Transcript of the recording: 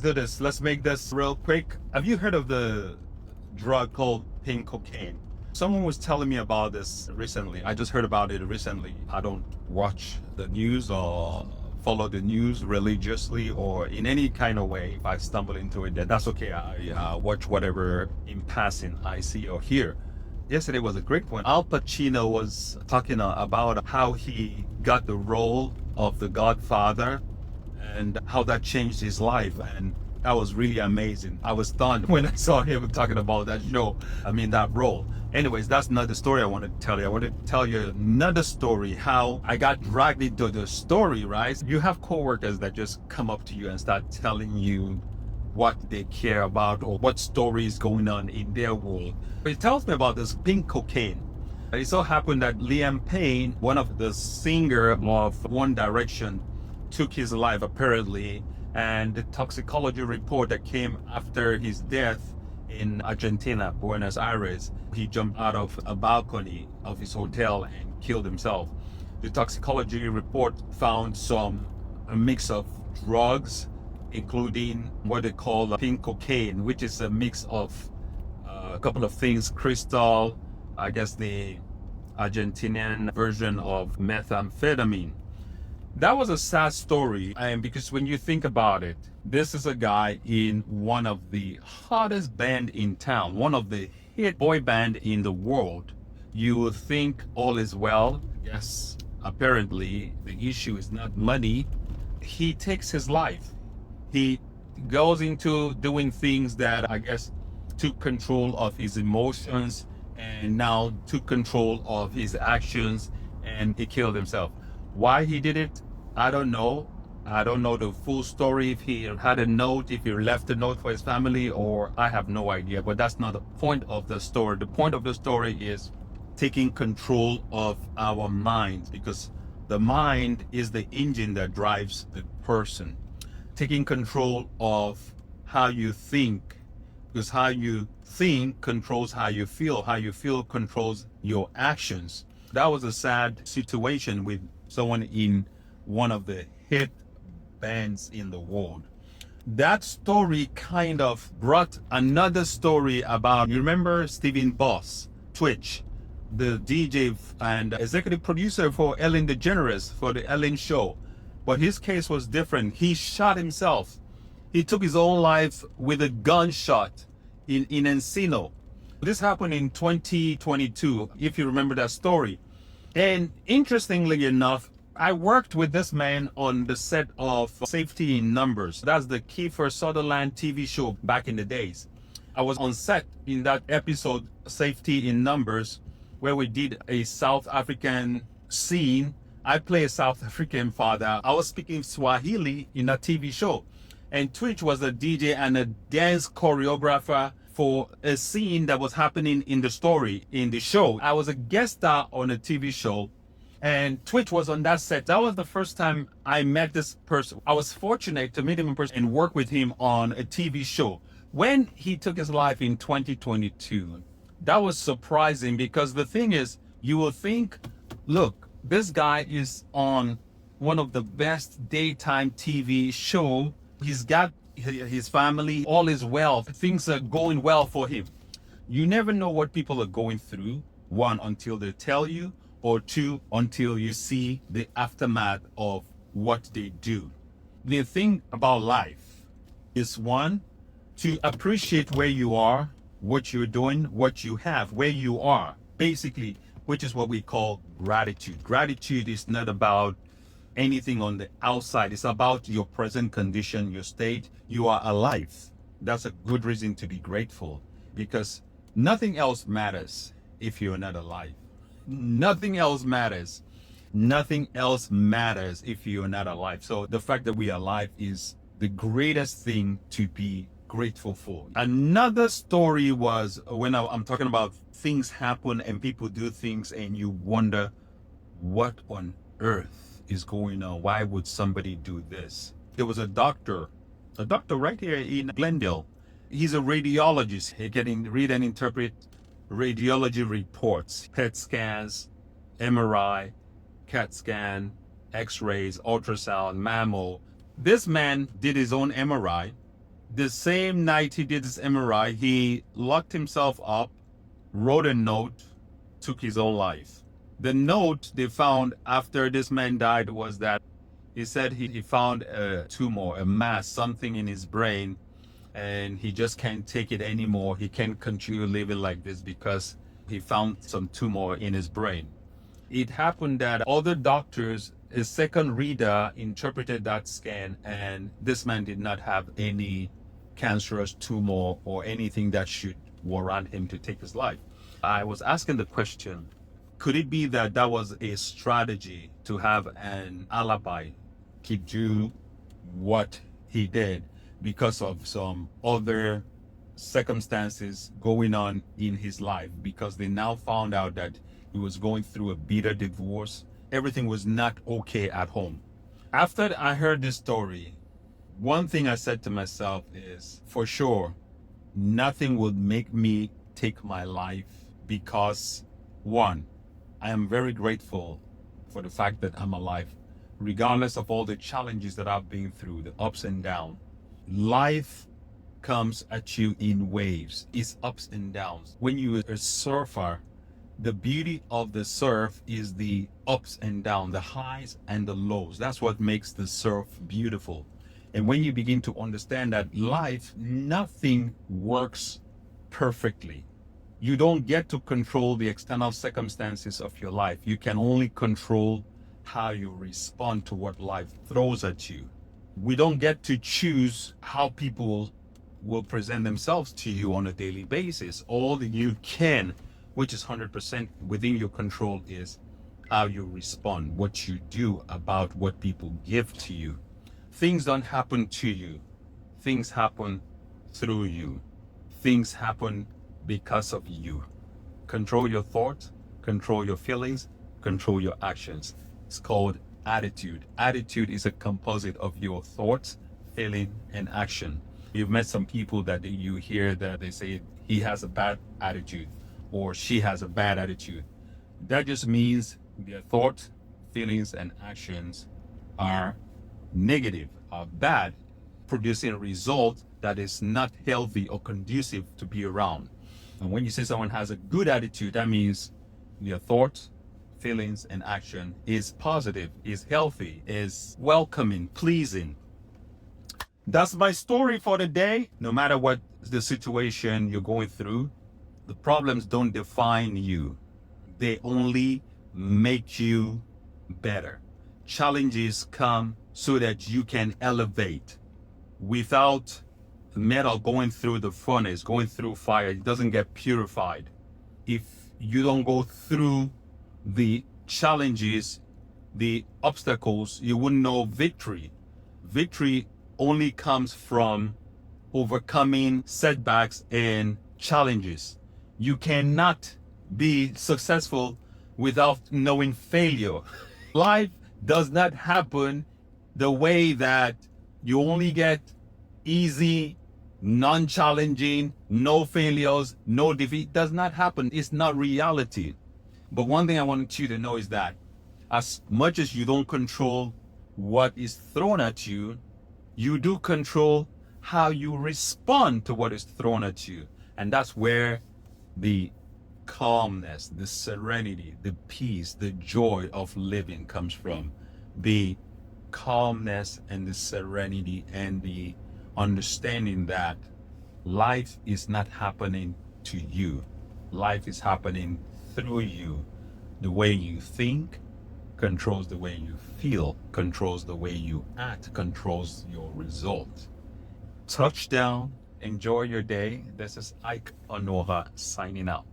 do this. Let's make this real quick. Have you heard of the drug called pink cocaine? Someone was telling me about this recently. I just heard about it recently. I don't watch the news or follow the news religiously or in any kind of way. If I stumble into it, then that's okay. I watch whatever in passing I see or hear. Yesterday was a great one. Al Pacino was talking about how he got the role of the Godfather and how that changed his life. And that was really amazing. I was stunned when I saw him talking about that that role. Anyways, that's not the story I want to tell you. I want to tell you another story, how I got dragged into the story, right? You have coworkers that just come up to you and start telling you what they care about or what story is going on in their world. It tells me about this pink cocaine. It so happened that Liam Payne, one of the singer of One Direction, took his life apparently, and the toxicology report that came after his death in Argentina, Buenos Aires, he jumped out of a balcony of his hotel and killed himself. The toxicology report found a mix of drugs, including what they call pink cocaine, which is a mix of a couple of things, crystal, I guess the Argentinian version of methamphetamine. That was a sad story, and because when you think about it, this is a guy in one of the hottest band in town, one of the hit boy band in the world. You would think all is well. Yes, apparently the issue is not money. He takes his life. He goes into doing things that I guess took control of his emotions and now took control of his actions, and he killed himself. Why he did it, I don't know. I don't know the full story, if he had a note, if he left a note for his family, or I have no idea. But that's not the point of the story. The point of the story is taking control of our minds, because the mind is the engine that drives the person. Taking control of how you think, because how you think controls how you feel controls your actions. That was a sad situation with someone in one of the hit bands in the world. That story kind of brought another story about, you remember Stephen Boss, Twitch, the DJ and executive producer for Ellen DeGeneres, for the Ellen show. But his case was different. He shot himself. He took his own life with a gunshot in Encino. This happened in 2022, if you remember that story. And interestingly enough, I worked with this man on the set of Safety in Numbers. That's the Kiefer Sutherland TV show back in the days. I was on set in that episode, Safety in Numbers, where we did a South African scene. I play a South African father. I was speaking Swahili in that TV show. And Twitch was a DJ and a dance choreographer for a scene that was happening in the story, in the show. I was a guest star on a TV show, and Twitch was on that set. That was the first time I met this person. I was fortunate to meet him in person and work with him on a TV show. When he took his life in 2022, that was surprising, because the thing is, you will think, look, this guy is on one of the best daytime TV show. He's got his family, all is well. Things are going well for him. You never know what people are going through. One, until they tell you, or two, until you see the aftermath of what they do. The thing about life is, one, to appreciate where you are, what you're doing, what you have, where you are, basically, which is what we call gratitude. Gratitude is not about anything on the outside. It's about your present condition, your state. You are alive. That's a good reason to be grateful, because nothing else matters if you're not alive. Nothing else matters. Nothing else matters if you're not alive. So the fact that we are alive is the greatest thing to be grateful for. Another story was when I'm talking about things happen and people do things and you wonder, what on earth is going on? Why would somebody do this? There was a doctor right here in Glendale. He's a radiologist. He can read and interpret radiology reports, PET scans, MRI, CAT scan, X-rays, ultrasound, mammo. This man did his own MRI. The same night he did his MRI, he locked himself up, wrote a note, took his own life. The note they found after this man died was that he said he found a tumor, a mass, something in his brain, and he just can't take it anymore. He can't continue living like this because he found some tumor in his brain. It happened that other doctors, a second reader interpreted that scan, and this man did not have any cancerous tumor or anything that should warrant him to take his life. I was asking the question, could it be that that was a strategy to have an alibi to do what he did because of some other circumstances going on in his life? Because they now found out that he was going through a bitter divorce. Everything was not okay at home. After I heard this story, one thing I said to myself is, for sure, nothing would make me take my life because, one, I am very grateful for the fact that I'm alive, regardless of all the challenges that I've been through, the ups and downs. Life comes at you in waves. It's ups and downs. When you're a surfer, the beauty of the surf is the ups and downs, the highs and the lows. That's what makes the surf beautiful. And when you begin to understand that life, nothing works perfectly. You don't get to control the external circumstances of your life. You can only control how you respond to what life throws at you. We don't get to choose how people will present themselves to you on a daily basis. All that you can, which is 100% within your control, is how you respond, what you do about what people give to you. Things don't happen to you. Things happen through you. Things happen because of you. Control your thoughts, control your feelings, control your actions. It's called attitude. Attitude is a composite of your thoughts, feeling, and action. You've met some people that you hear that they say he has a bad attitude or she has a bad attitude. That just means their thoughts, feelings, and actions are negative, are bad, producing a result that is not healthy or conducive to be around. And when you say someone has a good attitude, that means their thoughts, feelings, and action is positive, is healthy, is welcoming, pleasing. That's my story for the day. No matter what the situation you're going through, the problems don't define you. They only make you better. Challenges come so that you can elevate. Without metal going through the furnace, going through fire, it doesn't get purified. If you don't go through the challenges, the obstacles, you wouldn't know victory. Victory only comes from overcoming setbacks and challenges. You cannot be successful without knowing failure. Life does not happen the way that you only get easy, non-challenging, no failures, no defeat. It does not happen. It's not reality. But one thing I want you to know is that as much as you don't control what is thrown at you, you do control how you respond to what is thrown at you. And that's where the calmness, the serenity, the peace, the joy of living comes from. The calmness and the serenity and the understanding that life is not happening to you. Life is happening through you. The way you think controls the way you feel, controls the way you act, controls your result. Touchdown. Enjoy your day. This is Ike Onuoha signing out.